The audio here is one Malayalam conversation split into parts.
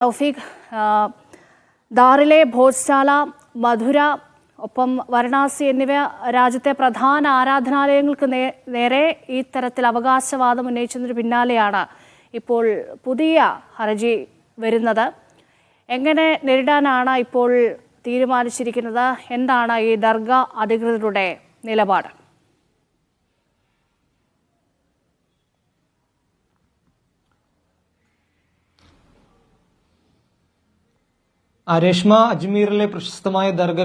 തൗഫീഖ്, ദാറിലെ ഭോജ്ശാല, മധുര, ഒപ്പം വാരണാസി എന്നിവ രാജ്യത്തെ പ്രധാന ആരാധനാലയങ്ങൾക്ക് നേരെ ഈ തരത്തിൽ അവകാശവാദം ഉന്നയിച്ചതിന് പിന്നാലെയാണ് ഇപ്പോൾ പുതിയ ഹർജി വരുന്നത്. എങ്ങനെ നേരിടാനാണ് ഇപ്പോൾ തീരുമാനിച്ചിരിക്കുന്നത്? എന്താണ് ഈ ദർഗ അധികൃതരുടെ നിലപാട്? രേഷ്മ, അജ്മീറിലെ പ്രശസ്തമായ ദർഗ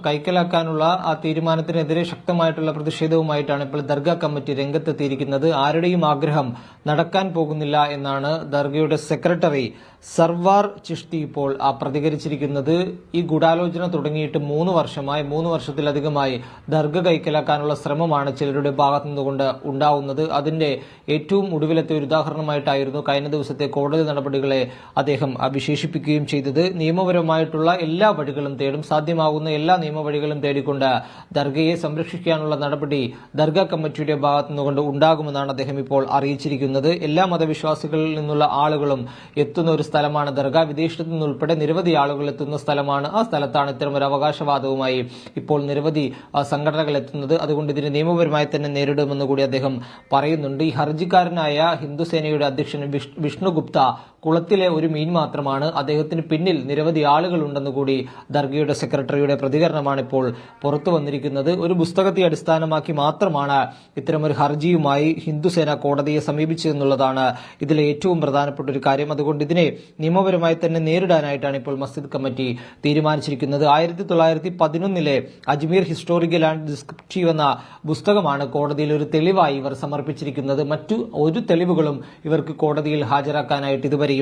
കൈക്കലാക്കാനുള്ള ആ തീരുമാനത്തിനെതിരെ ശക്തമായിട്ടുള്ള പ്രതിഷേധവുമായിട്ടാണ് ഇപ്പോൾ ദർഗ കമ്മിറ്റി രംഗത്തെത്തിയിരിക്കുന്നത്. ആരുടെയും ആഗ്രഹം നടക്കാൻ പോകുന്നില്ല എന്നാണ് ദർഗയുടെ സെക്രട്ടറി സർവാർ ചിഷ്തി ഇപ്പോൾ പ്രതികരിച്ചിരിക്കുന്നത്. ഈ ഗൂഢാലോചന തുടങ്ങിയിട്ട് 3 വർഷമായി, 3 വർഷത്തിലധികമായി ദർഗ കൈക്കലാക്കാനുള്ള ശ്രമമാണ് ചിലരുടെ ഭാഗത്തു നിന്നുകൊണ്ട് ഉണ്ടാവുന്നത്. അതിന്റെ ഏറ്റവും ഒടുവിലത്തെ ഒരു ഉദാഹരണമായിട്ടായിരുന്നു കഴിഞ്ഞ ദിവസത്തെ കോടതി നടപടികളെ അദ്ദേഹം വിശേഷിപ്പിക്കുകയും ചെയ്തത്. നിയമപരമായിട്ടുള്ള എല്ലാ വഴികളും തേടും, സാധ്യമാകുന്ന എല്ലാ നിയമവഴികളും തേടിക്കൊണ്ട് ദർഗയെ സംരക്ഷിക്കാനുള്ള നടപടി ദർഗ കമ്മിറ്റിയുടെ ഭാഗത്തു നിന്നുകൊണ്ട് ഉണ്ടാകുമെന്നാണ് അദ്ദേഹം ഇപ്പോൾ അറിയിച്ചിരിക്കുന്നത്. എല്ലാ മതവിശ്വാസികളിൽ നിന്നുള്ള ആളുകളും എത്തുന്ന ഒരു സ്ഥലമാണ് ദർഗ. വിദേശത്തു നിന്നുൾപ്പെടെ നിരവധി ആളുകൾ എത്തുന്ന സ്ഥലമാണ്. ആ സ്ഥലത്താണ് ഇത്തരമൊരു അവകാശവാദവുമായി ഇപ്പോൾ നിരവധി സംഘടനകൾ എത്തുന്നത്. അതുകൊണ്ട് ഇതിനെ നിയമപരമായി തന്നെ നേരിടുമെന്ന് കൂടി അദ്ദേഹം പറയുന്നുണ്ട്. ഈ ഹർജിക്കാരനായ ഹിന്ദുസേനയുടെ അധ്യക്ഷൻ വിഷ്ണു ഗുപ്ത കുളത്തിലെ ഒരു മീൻ മാത്രമാണ്, അദ്ദേഹത്തിന് പിന്നിൽ നിരവധി ആളുകളുണ്ടെന്ന് കൂടി ദർഗയുടെ സെക്രട്ടറിയുടെ പ്രതികരണമാണ് ഇപ്പോൾ പുറത്തു വന്നിരിക്കുന്നത്. ഒരു പുസ്തകത്തെ അടിസ്ഥാനമാക്കി മാത്രമാണ് ഇത്തരമൊരു ഹർജിയുമായി ഹിന്ദുസേന കോടതിയെ സമീപിച്ചതെന്നുള്ളതാണ് ഇതിലെ ഏറ്റവും പ്രധാനപ്പെട്ട ഒരു കാര്യം. അതുകൊണ്ട് ഇതിനെ നിയമപരമായി തന്നെ നേരിടാനായിട്ടാണ് ഇപ്പോൾ മസ്ജിദ് കമ്മിറ്റി തീരുമാനിച്ചിരിക്കുന്നത്. 1911 അജ്മീർ ഹിസ്റ്റോറിക്കൽ ആൻഡ് ഡിസ്ക്രിപ്റ്റീവ് എന്ന പുസ്തകമാണ് കോടതിയിൽ ഒരു തെളിവായി ഇവർ സമർപ്പിച്ചിരിക്കുന്നത്. മറ്റു ഒരു തെളിവുകളും ഇവർക്ക് കോടതിയിൽ ഹാജരാക്കാനായിട്ട് ഇതുവരെയും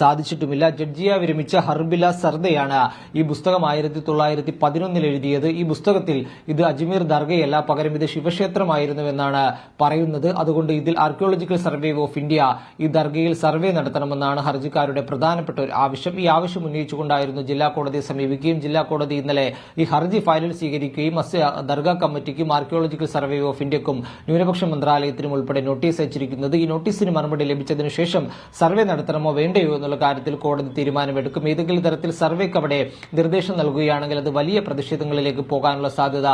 സാധിച്ചിട്ടുമില്ല. ജഡ്ജിയായി വിരമിച്ച ഹർബില സർദയാണ് ഈ പുസ്തകം 1911 എഴുതിയത്. ഈ പുസ്തകത്തിൽ ഇത് അജ്മീർ ദർഗയല്ല, പകരം ഇത് ശിവക്ഷേത്രമായിരുന്നുവെന്നാണ് പറയുന്നത്. അതുകൊണ്ട് ഇതിൽ ആർക്കിയോളജിക്കൽ സർവേ ഓഫ് ഇന്ത്യ ഈ ദർഗയിൽ സർവേ നടത്തണമെന്നാണ് ഹർജിക്കാരുടെ പ്രധാനപ്പെട്ട ഒരു ആവശ്യം. ഈ ആവശ്യം ഉന്നയിച്ചുകൊണ്ടായിരുന്നു ജില്ലാ കോടതിയെ സമീപിക്കുകയും ജില്ലാ കോടതി ഇന്നലെ ഈ ഹർജി ഫയലിൽ സ്വീകരിക്കുകയും ദർഗ കമ്മിറ്റിക്കും ആർക്കിയോളജിക്കൽ സർവേ ഓഫ് ഇന്ത്യക്കും ന്യൂനപക്ഷ മന്ത്രാലയത്തിനും ഉൾപ്പെടെ നോട്ടീസ് അയച്ചിരിക്കുന്നത്. ഈ നോട്ടീസിന് മറുപടി ലഭിച്ചതിനു ശേഷം സർവേ നടത്തണമോ വേണ്ടയോ എന്നുള്ള കാര്യത്തിൽ കോടതി തീരുമാനമെടുക്കും. ഏതെങ്കിലും തരത്തിൽ സർവേക്ക് അവിടെ നിർദ്ദേശം നൽകുകയാണെങ്കിൽ അത് വലിയ പ്രതിഷേധങ്ങളിലേക്ക് പോകാനുള്ള സാധ്യത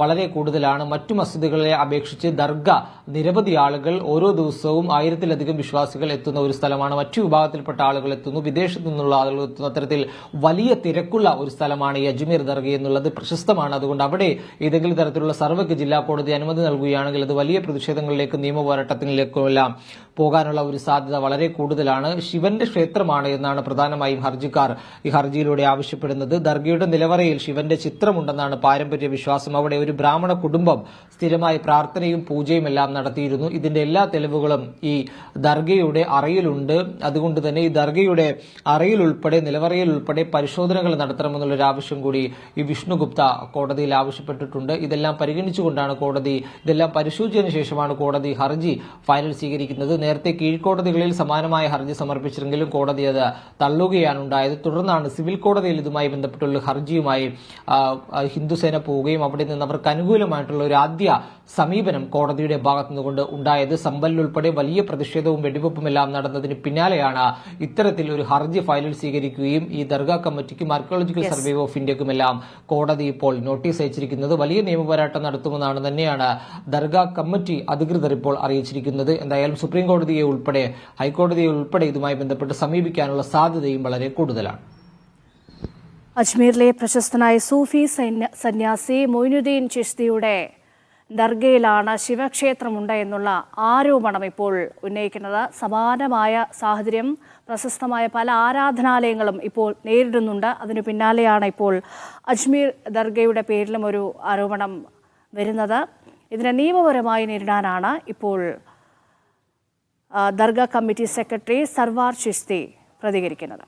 വളരെ കൂടുതലാണ്. മറ്റു മസ്ജിദുകളെ അപേക്ഷിച്ച് ദർഗ നിരവധി ആളുകൾ ഓരോ ദിവസവും 1000-ലധികം വിശ്വാസികൾ എത്തുന്ന ഒരു സ്ഥലമാണ്. മറ്റു വിഭാഗത്തിൽപ്പെട്ട ആളുകൾ എത്തുന്നു, വിദേശത്തു നിന്നുള്ള ആളുകൾ എത്തുന്നു. അത്തരത്തിൽ വലിയ തിരക്കുള്ള ഒരു സ്ഥലമാണ് ഈ അജ്മീർ ദർഗ എന്നുള്ളത്, പ്രശസ്തമാണ്. അതുകൊണ്ട് അവിടെ ഏതെങ്കിലും തരത്തിലുള്ള സർവേക്ക് ജില്ലാ കോടതി അനുമതി നൽകുകയാണെങ്കിൽ അത് വലിയ പ്രതിഷേധങ്ങളിലേക്ക്, നിയമപോരാട്ടത്തിലേക്കുമെല്ലാം പോകാനുള്ള ഒരു സാധ്യത വളരെ കൂടുതലാണ്. ശിവന്റെ ക്ഷേത്രമാണ് എന്നാണ് പ്രധാനമായും ഹർജിക്കാർ ഈ ഹർജിയിലൂടെ ആവശ്യപ്പെടുന്നത്. ദർഗയുടെ നിലവറയിൽ ശിവന്റെ ചിത്രമുണ്ടെന്നാണ് പാരമ്പര്യ വിശ്വാസം. അവിടെ ഒരു ബ്രാഹ്മണ കുടുംബം സ്ഥിരമായി പ്രാർത്ഥനയും പൂജയും എല്ലാം നടത്തിയിരുന്നു. ഇതിന്റെ എല്ലാ തെളിവുകളും ഈ ദർഗയുടെ അറയിലുണ്ട്. അതുകൊണ്ട് തന്നെ ഈ ദർഗയുടെ അറയിൽ ഉൾപ്പെടെ, നിലവറയിൽ ഉൾപ്പെടെ പരിശോധനകൾ നടത്തണമെന്നുള്ളൊരു ആവശ്യം കൂടി ഈ വിഷ്ണു ഗുപ്ത കോടതിയിൽ ആവശ്യപ്പെട്ടിട്ടുണ്ട്. ഇതെല്ലാം പരിഗണിച്ചുകൊണ്ടാണ് കോടതി, ഇതെല്ലാം പരിശോധിച്ചതിനു ശേഷമാണ് കോടതി ഹർജി ഫയലിൽ സ്വീകരിക്കുന്നത്. നേരത്തെ കീഴ്ക്കോടതികളിൽ സമാനമായ ഹർജി സമർപ്പിച്ചിരുന്നെങ്കിലും കോടതി അത് തള്ളുകയാണ് ഉണ്ടായത്. തുടർന്നാണ് സിവിൽ കോടതിയിൽ ഇതുമായി ബന്ധപ്പെട്ടുള്ള ഹർജിയുമായി ഹിന്ദുസേന പോവുകയും അവിടെ നിന്ന് അവർക്ക് അനുകൂലമായിട്ടുള്ള ഒരു ആദ്യ സമീപനം കോടതിയുടെ ഭാഗത്തു നിന്നുകൊണ്ട് ഉണ്ടായത്. സമ്പലിൽ ഉൾപ്പെടെ വലിയ പ്രതിഷേധവും വെടിവെപ്പും എല്ലാം നടന്നതിന് പിന്നാലെയാണ് ഇത്തരത്തിൽ ഒരു ഹർജി ഫയലിൽ സ്വീകരിക്കുകയും ഈ ദർഗ കമ്മിറ്റിക്കും ആർക്കിയോളജിക്കൽ സർവേ ഓഫ് ഇന്ത്യക്കുമെല്ലാം കോടതി ഇപ്പോൾ നോട്ടീസ് അയച്ചിരിക്കുന്നത്. വലിയ നിയമപോരാട്ടം നടത്തുമെന്നാണ് തന്നെയാണ് ദർഗ കമ്മിറ്റി അധികൃതർ ഇപ്പോൾ അറിയിച്ചിരിക്കുന്നത്. എന്തായാലും സുപ്രീം കോടതിയെ ഉൾപ്പെടെ, ഹൈക്കോടതിയെ ഉൾപ്പെടെ ഇതുമായി ബന്ധപ്പെട്ട് സമീപിക്കാനുള്ള സാധ്യതയും വളരെ കൂടുതലാണ്. അജ്മീറിലെ പ്രശസ്തനായ സൂഫി സന്യാസി മൊയ്നുദ്ദീൻ ചിശ്തിയുടെ ദർഗയിലാണ് ശിവക്ഷേത്രമുണ്ട് എന്നുള്ള ആരോപണം ഇപ്പോൾ ഉന്നയിക്കുന്നത്. സമാനമായ സാഹചര്യം പ്രശസ്തമായ പല ആരാധനാലയങ്ങളും ഇപ്പോൾ നേരിടുന്നുണ്ട്. അതിനു പിന്നാലെയാണ് ഇപ്പോൾ അജ്മീർ ദർഗയുടെ പേരിലും ഒരു ആരോപണം വരുന്നത്. ഇതിനെ നിയമപരമായി നേരിടാനാണ് ഇപ്പോൾ ദർഗ കമ്മിറ്റി സെക്രട്ടറി സർവാർ ചിശ്തി പ്രതികരിക്കുന്നത്.